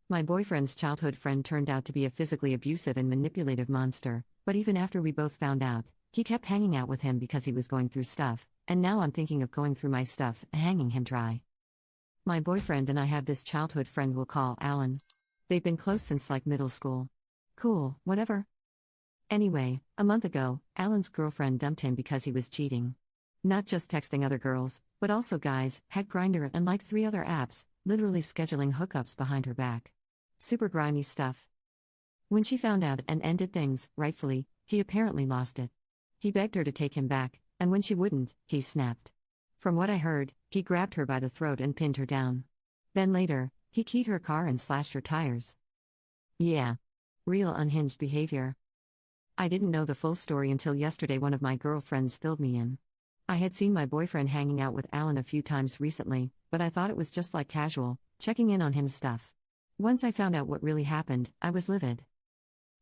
My boyfriend's childhood friend turned out to be a physically abusive and manipulative monster, but even after we both found out, he kept hanging out with him because he was going through stuff, and now I'm thinking of going through my stuff and hanging him dry. My boyfriend and I have this childhood friend we'll call Alan. They've been close since like middle school. Cool, whatever. Anyway, a month ago, Alan's girlfriend dumped him because he was cheating. Not just texting other girls, but also guys, had Grindr and like 3 other apps, literally scheduling hookups behind her back. Super grimy stuff. When she found out and ended things, rightfully, he apparently lost it. He begged her to take him back, and when she wouldn't, he snapped. From what I heard, he grabbed her by the throat and pinned her down. Then later, he keyed her car and slashed her tires. Yeah. Real unhinged behavior. I didn't know the full story until yesterday one of my girlfriends filled me in. I had seen my boyfriend hanging out with Alan a few times recently, but I thought it was just like casual, checking in on him stuff. Once I found out what really happened, I was livid.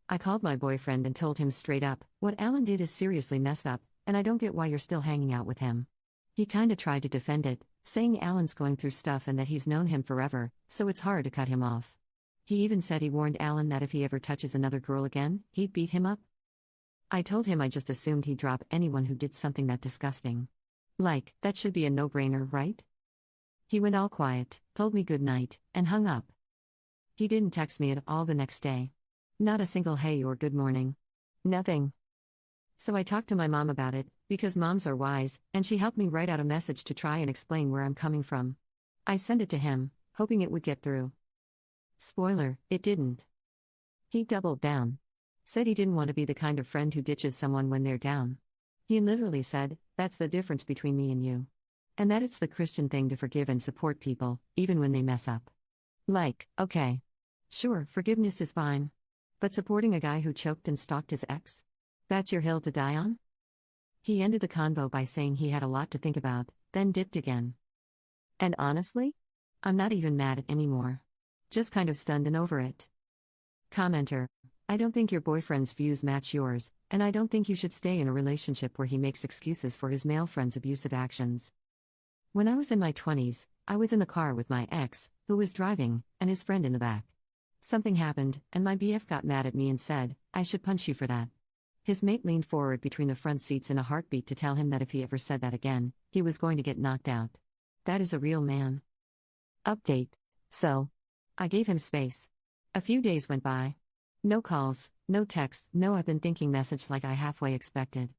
I called my boyfriend and told him straight up, what Alan did is seriously messed up, and I don't get why you're still hanging out with him. He kinda tried to defend it, saying Alan's going through stuff and that he's known him forever, so it's hard to cut him off. He even said he warned Alan that if he ever touches another girl again, he'd beat him up. I told him I just assumed he'd drop anyone who did something that disgusting. Like, that should be a no-brainer, right? He went all quiet, told me good night, and hung up. He didn't text me at all the next day. Not a single hey or good morning. Nothing. So I talked to my mom about it, because moms are wise, and she helped me write out a message to try and explain where I'm coming from. I sent it to him, hoping it would get through. Spoiler, it didn't. He doubled down. Said he didn't want to be the kind of friend who ditches someone when they're down. He literally said, that's the difference between me and you. And that it's the Christian thing to forgive and support people, even when they mess up. Like, okay. Sure, forgiveness is fine. But supporting a guy who choked and stalked his ex? That's your hill to die on? He ended the convo by saying he had a lot to think about, then dipped again. And honestly? I'm not even mad anymore. Just kind of stunned and over it. Commenter. I don't think your boyfriend's views match yours, and I don't think you should stay in a relationship where he makes excuses for his male friend's abusive actions. When I was in my 20s, I was in the car with my ex, who was driving, and his friend in the back. Something happened, and my BF got mad at me and said, I should punch you for that. His mate leaned forward between the front seats in a heartbeat to tell him that if he ever said that again, he was going to get knocked out. That is a real man. Update. So. I gave him space. A few days went by. No calls, no texts, no I've been thinking message like I halfway expected.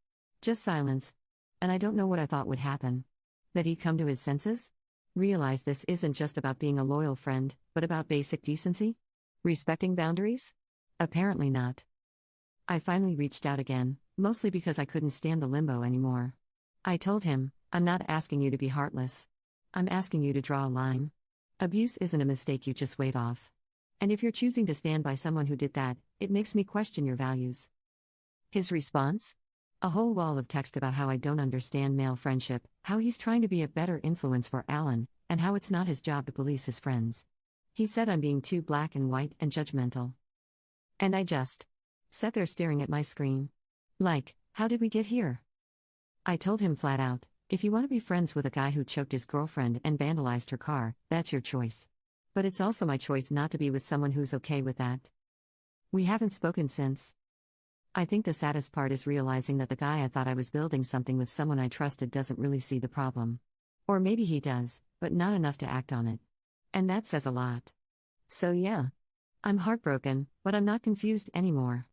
Just silence. And I don't know what I thought would happen. That he'd come to his senses? Realize this isn't just about being a loyal friend, but about basic decency? Respecting boundaries? Apparently not. I finally reached out again, mostly because I couldn't stand the limbo anymore. I told him, I'm not asking you to be heartless. I'm asking you to draw a line. Abuse isn't a mistake you just wave off. And if you're choosing to stand by someone who did that, it makes me question your values. His response? A whole wall of text about how I don't understand male friendship, how he's trying to be a better influence for Alan, and how it's not his job to police his friends. He said I'm being too black and white and judgmental. And I just sat there staring at my screen. Like, how did we get here? I told him flat out, if you want to be friends with a guy who choked his girlfriend and vandalized her car, that's your choice. But it's also my choice not to be with someone who's okay with that. We haven't spoken since. I think the saddest part is realizing that the guy I thought I was building something with someone I trusted doesn't really see the problem. Or maybe he does, but not enough to act on it. And that says a lot. So yeah. I'm heartbroken, but I'm not confused anymore.